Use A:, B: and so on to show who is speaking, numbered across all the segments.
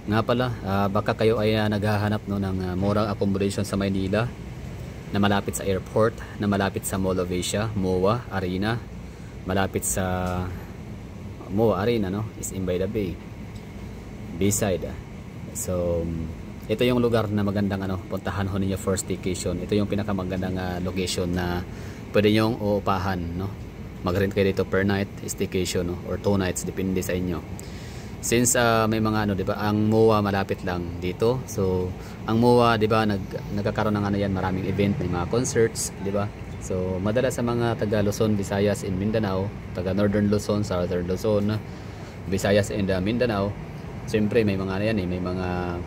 A: Nga pala, baka kayo ay naghahanap no, ng murang accommodation sa Maynila na malapit sa airport, na malapit sa Mall of Asia, MOA Arena, malapit sa MOA Arena, no, is in by the Bay, B-side. So, ito yung lugar na magandang puntahan ho ninyo for staycation. Ito yung pinakamagandang location na pwede nyong uupahan, no. Mag-rent kayo dito per night, staycation, no, or 2 nights, depende sa inyo. Since may mga 'di ba, ang MOA malapit lang dito. So, ang MOA 'di ba nagkakaroon ng yan, maraming event, may mga concerts, 'di ba? So, madalas sa mga taga Luzon, Visayas in Mindanao, taga Northern Luzon, Southern Luzon, Visayas and Mindanao, siyempre may mga yan may mga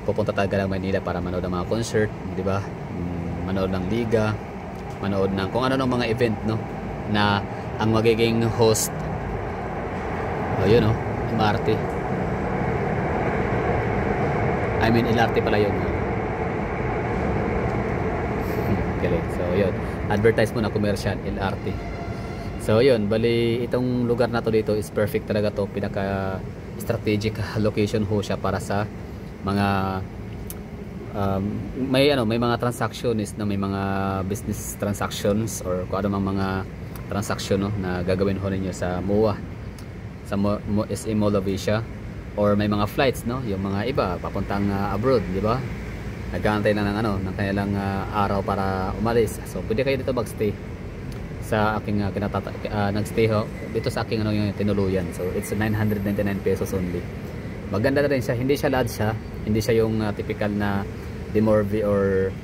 A: pupunta talaga ng Manila para manood ng mga concert, 'di ba? Manood ng liga, manood ng kung ano ng mga event, no, na ang magiging host, ayun, no, MRT. I mean LRT pala yun. Galing. So yun, advertise mo na commercial, LRT. So yun, bali itong lugar na to dito is perfect talaga to. Pinaka strategic location ho siya para sa mga may mga transactions na may mga business transactions or kung ano mang mga transaction, no, na gagawin ho ninyo sa MOA, sa SA Mall of Asia, or may mga flights, no, yung mga iba papuntang abroad, di ba? Nag-aantay na ng kanilang araw para umalis. So pwede kayo dito magstay sa aking nagstay ho dito sa aking yung tinuluyan. So it's 999 pesos only. Maganda na rin siya, hindi siya lodge siya, hindi siya yung typical na Dimorvi or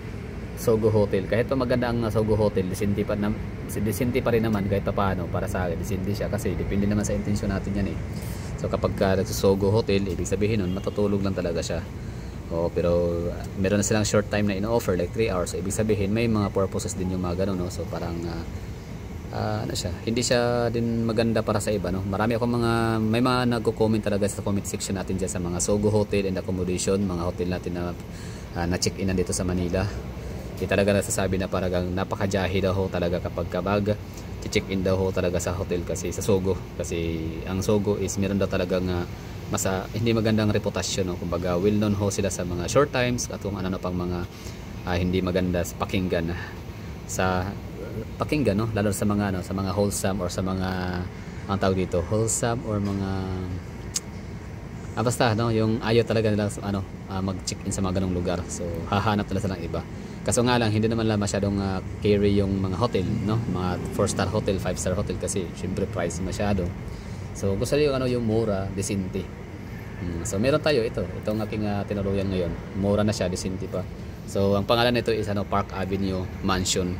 A: Sogo Hotel. Kahit pa maganda ang Sogo Hotel, disente pa rin naman kahit pa paano para sa akin. Disente siya kasi depende naman sa intensyon natin yan eh. So kapag Sogo Hotel, ibig sabihin nun matutulog lang talaga siya. Pero meron na silang short time na ino-offer like 3 hours. So ibig sabihin may mga purposes din yung mga ganun, no? So parang hindi siya din maganda para sa iba, no? Marami akong may mga nagko-comment talaga sa comment section natin diyan sa mga Sogo Hotel and accommodation, mga hotel natin na check-in dito sa Manila. Talaga nasasabi na parang napaka-jahi daw talaga kapag check-in daw talaga sa hotel kasi sa Sogo, kasi ang Sogo is meron daw talagang hindi magandang reputasyon, no? Kumbaga well known sila sa mga short times at kung ano pang mga hindi maganda sa pakinggan, no, lalo sa mga sa mga wholesome or sa mga ang tawag dito wholesome or mga basta, no, yung ayaw talaga nila mag-check-in sa mga ganong lugar. So hahanap talaga ng iba. Kaso nga lang hindi naman lang masyadong carry yung mga hotel, no, mga 4-star hotel, 5-star hotel kasi syempre price masyado. So gusto nila yung mura, decente. So meron tayo itong aking tinuluyan ngayon. Mura na siya, decente pa. So ang pangalan nito is Park Avenue Mansion.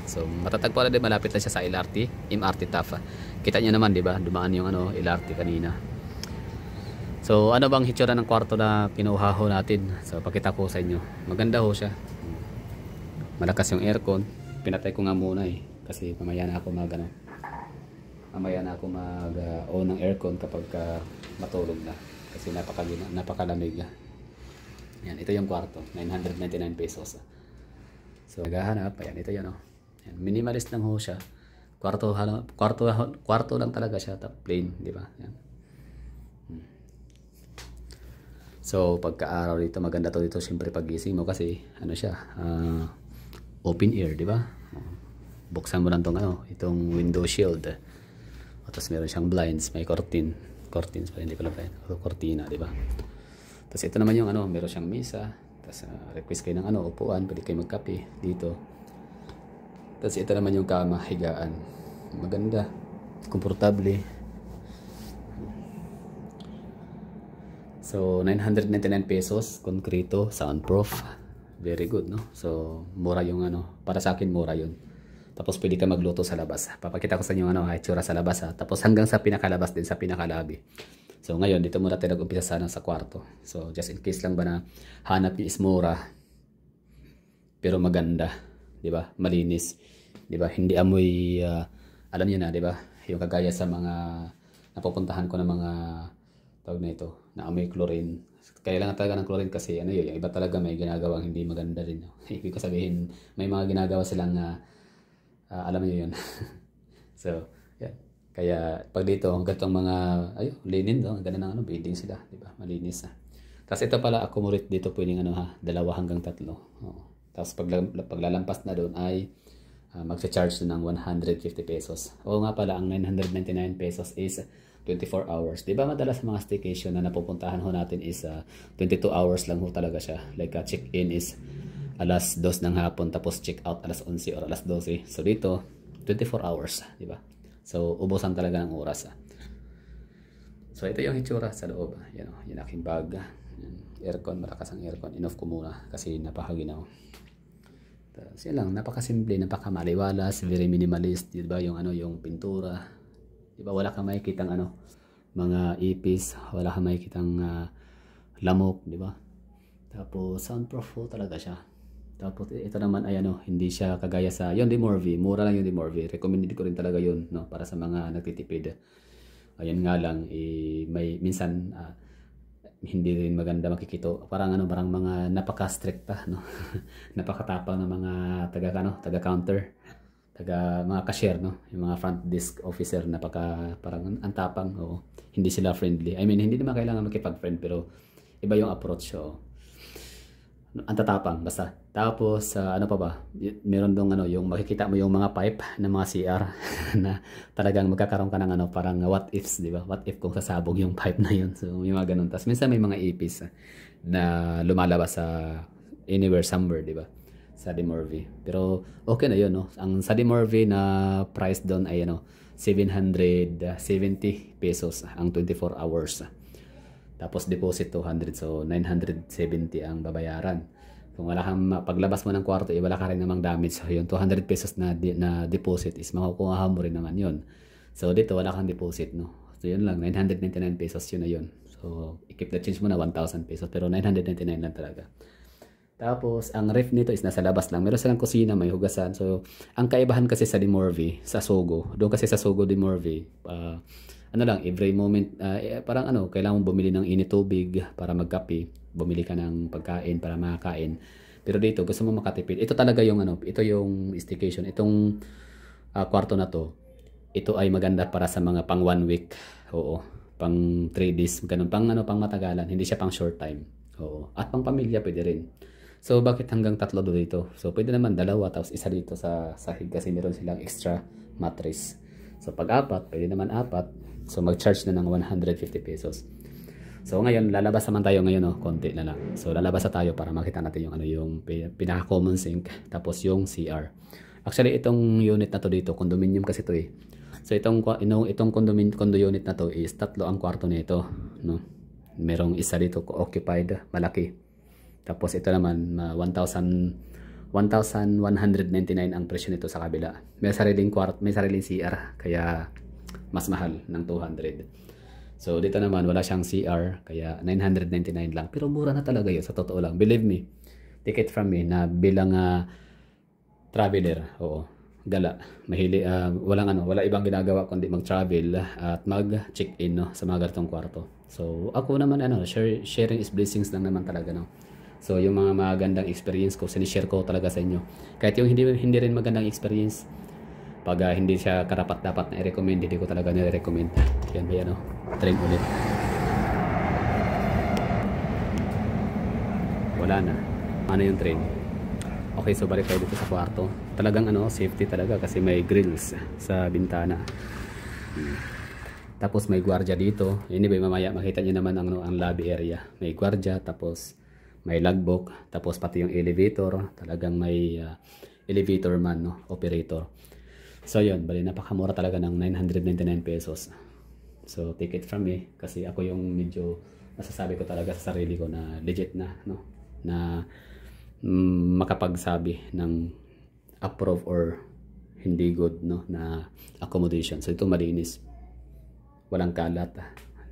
A: So matatagpuan na din, malapit na siya sa LRT, MRT Tafa. Kita niyo naman, 'di ba? Dumaan yung LRT kanina. So ano bang hitsura ng kwarto na kinuha ho natin? So pakita ko sa inyo. Maganda ho siya. Malakas yung aircon. Pinatay ko nga muna kasi mamaya na ako mag-on ng aircon kapag matulog na kasi napakalamig. Yan, ito yung kwarto, 999 pesos. So naghahanap, ayan, ito yan, Yan, minimalist lang ho siya. Kwarto lang talaga siya, plain, di ba? Yan. So pagka-araw dito, maganda to dito siyempre pagising mo kasi siya, open air, di ba? Buksan mo lang itong window shield. Tapos meron siyang blinds, may curtains pa, hindi pala blind, cortina, di ba? Tapos ito naman yung meron siyang mesa. Tapos request kayo ng upuan, pwede kayo magkape dito. Tapos ito naman yung kama, higaan. Maganda, komportable. So 999 pesos, konkreto, soundproof. Very good, no? So mura yung para sa akin mura yun. Tapos pwede ka magluto sa labas. Papakita ko sa inyo itsura sa labas, Tapos hanggang sa pinakalabas din, sa pinakalabi. So ngayon dito muna tayo nag-umpisa sana sa kwarto. So just in case lang ba na hanap niyo is mura pero maganda, 'di ba? Malinis, 'di ba? Hindi amoy alam niyo na, 'di ba? Yung kagaya sa mga napupuntahan ko ng mga tawag na ito, na amoy chlorine. Kailangan talaga ng chlorine kasi yung iba talaga may ginagawang hindi maganda rin. Ibig ko sabihin may mga ginagawa silang alam niyo 'yun. So, yeah. Kaya pag dito, ang gatong mga linen, ang ganda ng building sila, di ba? Malinis na. Tapos ito pala accommodate dito pwedeng ano ha, 2 hanggang 3. Oo. Tapos paglalampas na doon ay magcha-charge na ng 150 pesos. Oo nga pala, ang 999 pesos is 24 hours. Di ba madalas sa mga staycation na napupuntahan ho natin is 22 hours lang ho talaga siya. Like check-in is alas 2 ng hapon tapos check-out alas 11 or alas 12. So dito, 24 hours. Di ba? So ubusan talaga ng oras. So ito yung itsura sa loob. Yan o, yung aking bag. Yan. Aircon, malakas ang aircon. Inoff ko muna kasi napakaginaw. Tapos yan lang, napakasimple, napakamaliwalas, very minimalist, di ba? Yung ano, yung pintura. Di ba wala kang makikitang ano, mga ipis, wala kang makikitang lamok, di ba? Tapos soundproof po talaga siya. Tapos ito naman ay ano, hindi siya kagaya sa yung Dimorvi, mura lang yung Dimorvi. Recommended ko rin talaga yun, no, para sa mga nagtitipid. Ayan nga lang, may minsan hindi rin maganda makikito. Parang ano, parang mga napaka-stricta, no? Napakatapang ng mga taga-counter, mga cashier, no? Yung mga front desk officer, parang antapang, oo. Hindi sila friendly. I mean, hindi naman kailangan makipag-friend, pero iba yung approach, oo. Ang tatapang basta. Tapos ano pa ba? Meron dong ano, yung makikita mo yung mga pipe ng mga CR na talagang magkakaroon ka ng ano, parang what ifs, di ba? What if kung sasabog yung pipe na yun. So may mga ganun. Tapos minsan may mga ipis na lumalabas sa anywhere, somewhere, di ba? Sa Dimorvi. Pero okay na yun, no? Ang sa Dimorvi na price doon ay ano, 770 pesos ang 24 hours. Tapos deposit 200, so 970 ang babayaran. Kung wala kang paglabas mo ng kwarto, wala ka rin namang damage. So yung 200 pesos na deposit is makukuha mo rin naman yun. So dito wala kang deposit, no. So yun lang, 999 pesos yun na yun. So i-keep the change mo na 1,000 pesos, pero 999 lang talaga. Tapos ang ref nito is nasa labas lang. Meron silang kusina, may hugasan. So ang kaibahan kasi sa Dimorvi, sa Sogo, doon kasi sa Sogo Dimorvi, ano lang, every moment, parang ano, kailangan mong bumili ng init tubig para magkape, bumili ka ng pagkain para makakain. Pero dito, gusto mo makatipid. Ito talaga yung ano, ito yung staycation. Itong kwarto na to, ito ay maganda para sa mga pang 1 week. Oo, pang 3 days, ganun, pang ano, pang matagalan. Hindi siya pang short time. Oo, at pang pamilya pwede rin. So, bakit hanggang 3 dito? So, pwede naman 2, tapos isa dito sa sahig kasi meron silang extra mattress. So, pag 4, pwede naman 4. So mag-charge na ng 150 pesos. So ngayon lalabas naman tayo ngayon, no, konti na lang. So lalabas na tayo para makita natin yung ano, yung pinaka common sink, tapos yung CR. Actually itong unit na to dito, condominium kasi to eh. So itong condo unit na to is 3 ang kwarto nito, no. Merong isa dito occupied, malaki. Tapos ito naman 1,199 ang presyo nito sa kabila. May sariling CR, kaya mas mahal ng 200. So dito naman wala siyang CR, kaya 999 lang. Pero mura na talaga yun, sa totoo lang. Believe me, ticket from me na bilang traveler, oo, gala, wala ibang ginagawa kundi mag-travel at mag-check-in, no, sa mga ganitong kwarto. So ako naman sharing is blessings lang naman talaga, no. So yung mga magandang experience ko, sinishare ko talaga sa inyo. Kahit yung hindi rin magandang experience, pag hindi siya karapat-dapat na i-recommend, hindi ko talaga nire-recommend. Yan ba yan, train ulit. Wala na. Ano yung train? Okay, so balik tayo dito sa kwarto. Talagang safety talaga kasi may grills sa bintana. Tapos may gwardiya dito. Anyway, mamaya makita nyo naman ang lobby area. May gwardiya, tapos may logbook, tapos pati yung elevator. Talagang may elevator man, no, operator. So yun, bali napakamura talaga ng 999 pesos. So take it from me kasi ako yung medyo nasasabi ko talaga sa sarili ko na legit na, no, na makapagsabi ng approve or hindi good, no, na accommodation. So ito malinis, walang kalat,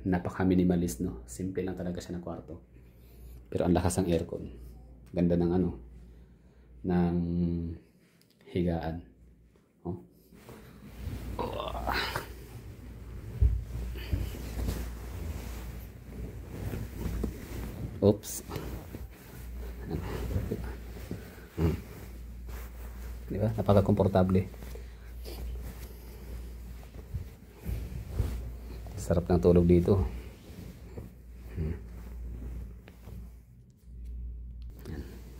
A: napaka-minimalist, no, simple lang talaga siya ng kwarto. Pero ang lakas ng aircon, ganda ng ng higaan. Oops. Diba? Napaka-komportable. Sarap ng tulog dito.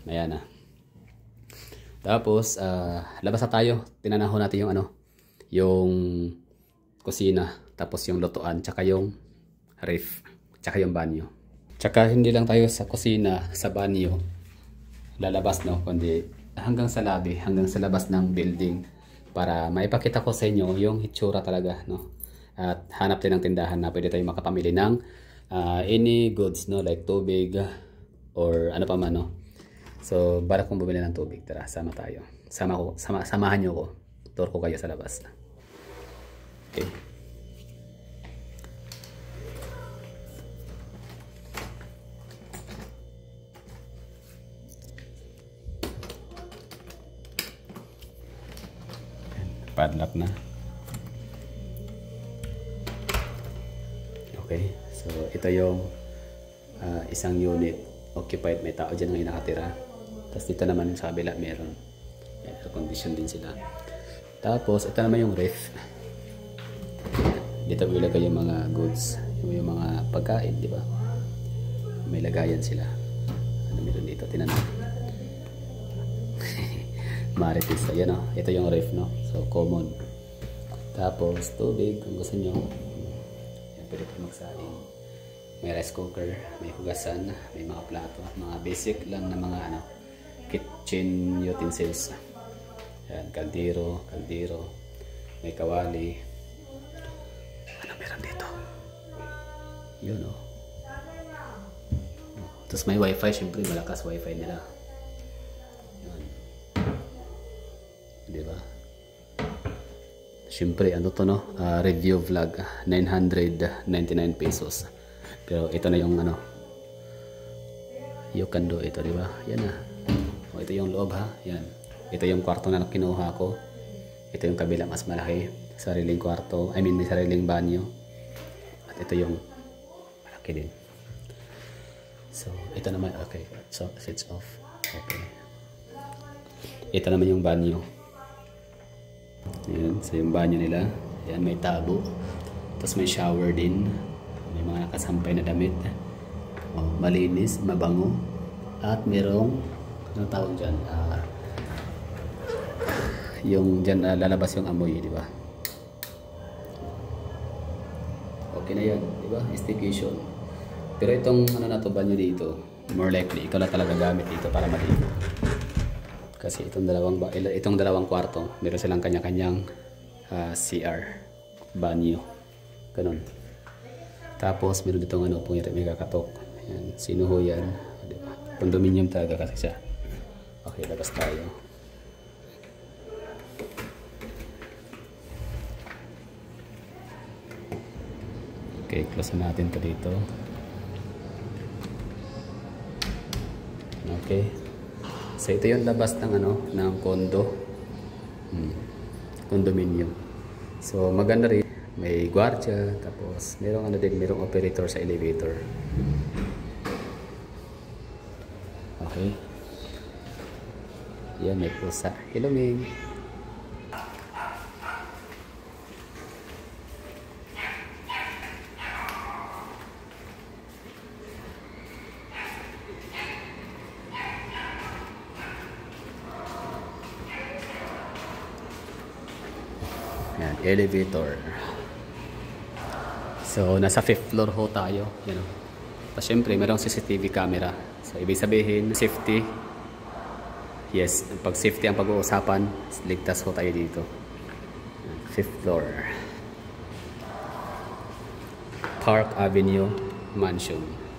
A: Ayan na. Tapos, labas na tayo. Tinanahon natin yung yung kusina. Tapos yung lutuan, tsaka yung ref, tsaka yung banyo. Tsaka hindi lang tayo sa kusina, sa banyo, lalabas, no? Kundi hanggang sa lobby, hanggang sa labas ng building. Para maipakita ko sa inyo yung hitsura talaga, no? At hanap din ng tindahan na pwede tayo makapamili ng any goods, no? Like tubig or ano pa man, no? So, balak kong bumili ng tubig. Tara, sama tayo. Samahan nyo ko. Tour ko kayo sa labas. Okay. Padlock na. Okay. So, ito yung isang unit occupied. May tao dyan ngayon nakatira. Tapos dito naman sa kabila meron. Air condition din sila. Tapos ito naman yung ref. Dito ilagay yung mga goods, yung mga pagkain, di ba? May lagayan sila. Ano meron dito? Tinan mo. Marites. Ayan o. Ito yung ref, no? So common. Tapos tubig kung gusto nyo. Ayan, pwede po magsaing. May rice cooker, may hugasan, may mga plato, mga basic lang na mga kitchen utensils. Yan, kaldero, may kawali. Ano meron dito? Yun o. Tapos may wifi, syempre malakas wifi nila. Yan. Diba? Syempre ano to, no? Review vlog, 999 pesos. Pero ito na yung you can do ito, di ba? Yan na. O, ito yung loob, ha. Yan. Ito yung kwarto na kinuha ko. Ito yung kabila mas malaki. Sariling kwarto. I mean, may sariling banyo. At ito yung malaki din. So, ito naman. Okay. So, switch off. Okay. Ito naman yung banyo. Yan. So, yung banyo nila. Yan, may tabo. Tapos may shower din. May mga nakasampay na damit. Malinis, mabango. At merong anong tawag dyan? Yung dyan lalabas yung amoy, di ba? Okay na yan, di ba? Staycation. Pero itong na to, banyo dito, more likely ito na talaga gamit dito para maligo. Kasi itong dalawang kwarto, meron silang kanya-kanyang CR, banyo. Ganun. Tapos meron ditong may kakatok. Yan, sino ho yan? Diba? Condominium talaga kasi siya. Okay, labas tayo. Okay, close natin to dito. Okay. So ito yung labas ng ng condo. Condominium. So maganda rin. May gwardiya, tapos merong merong operator sa elevator. Okay. Yan, may pusa. Hello, Ming. Yan, elevator. So, nasa 5th floor ho tayo. Yan o. Tapos, syempre, mayroong CCTV camera. So, ibig sabihin, safety. Yes, pag safety ang pag-uusapan, ligtas ho tayo dito. 5th floor. Park Avenue Mansion.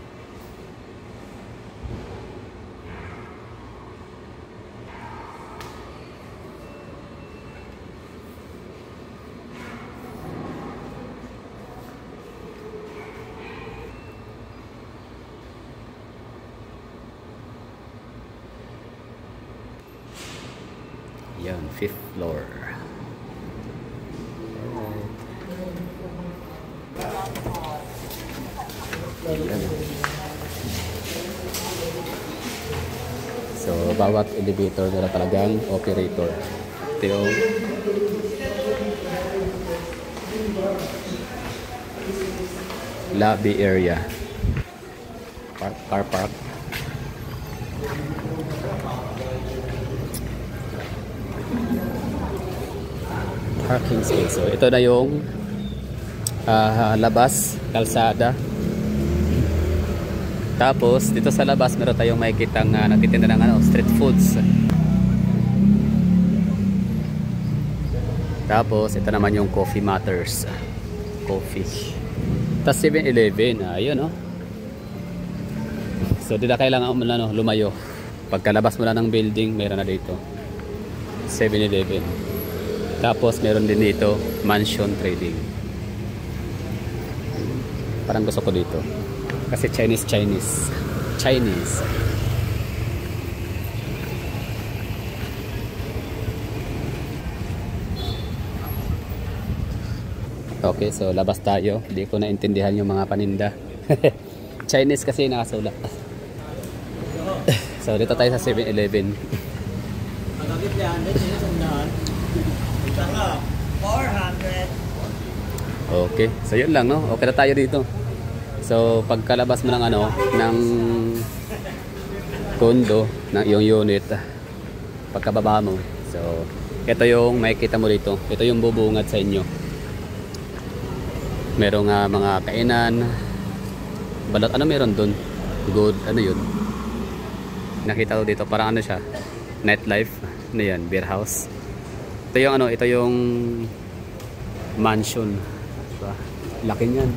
A: Yan, 5th floor. Alright. So, bawat elevator nila talagang operator. Ito yung lobby area. Car park. Parking space. So ito na yung labas, kalsada. Tapos dito sa labas meron tayong makikitang nagtitinda ng street foods. Tapos ito naman yung Coffee Matters. Coffee. Tapos 7-Eleven, ayun So di na kailangan lumayo. Pagkalabas mo na ng building, meron na dito 7-Eleven. Tapos meron din dito Mansion Trading. Parang gusto ko dito kasi Chinese. Okay, so labas tayo. Hindi ko naintindihan yung mga paninda. Chinese kasi nakasulat. So dito tayo sa 7-Eleven. Okay, so yun lang, no? Okay na tayo dito. So pagkalabas mo ng ng condo, ng iyong unit, pagkababa mo, so ito yung makikita mo dito. Ito yung bubungad sa inyo. Merong mga kainan, balot, meron dun? Good, yun? Nakita ko dito, parang siya, nightlife. Ano yan? Beer house. Ito yung ito yung mansion. Diba? Laki niyan.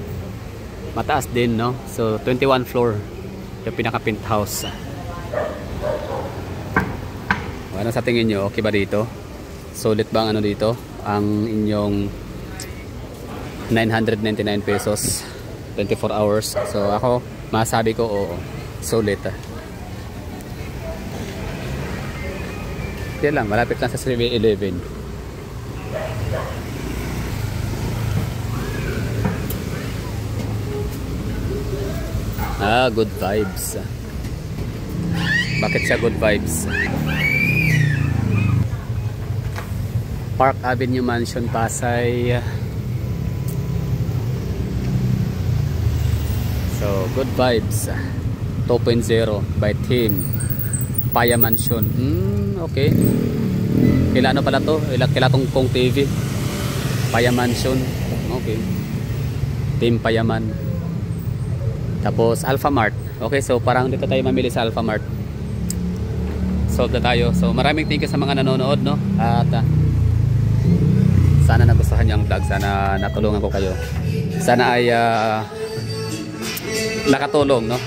A: Mataas din, no? So 21 floor. Yung pinaka penthouse. Ano sa tingin nyo? Okay ba dito? Solid ba ang dito? Ang inyong 999 pesos 24 hours. So ako, masabi ko oo. Solid. Yan lang, malapit lang sa 7-Eleven. Good vibes. Bakit siya good vibes? Park Avenue Mansion, Pasay. So, good vibes. 2.0 by Team Paya Mansion. Okay. Kailan pala to? Kailan tong Kong TV? Paya Mansion. Okay. Team Payaman. Tapos Alphamart. Okay, so parang dito tayo mamili sa Alphamart. Solve na tayo. So maraming thank you sa mga nanonood, no? At sana nagustuhan niyo ang vlog. Sana natulungan ko kayo. Sana ay nakatulong, no?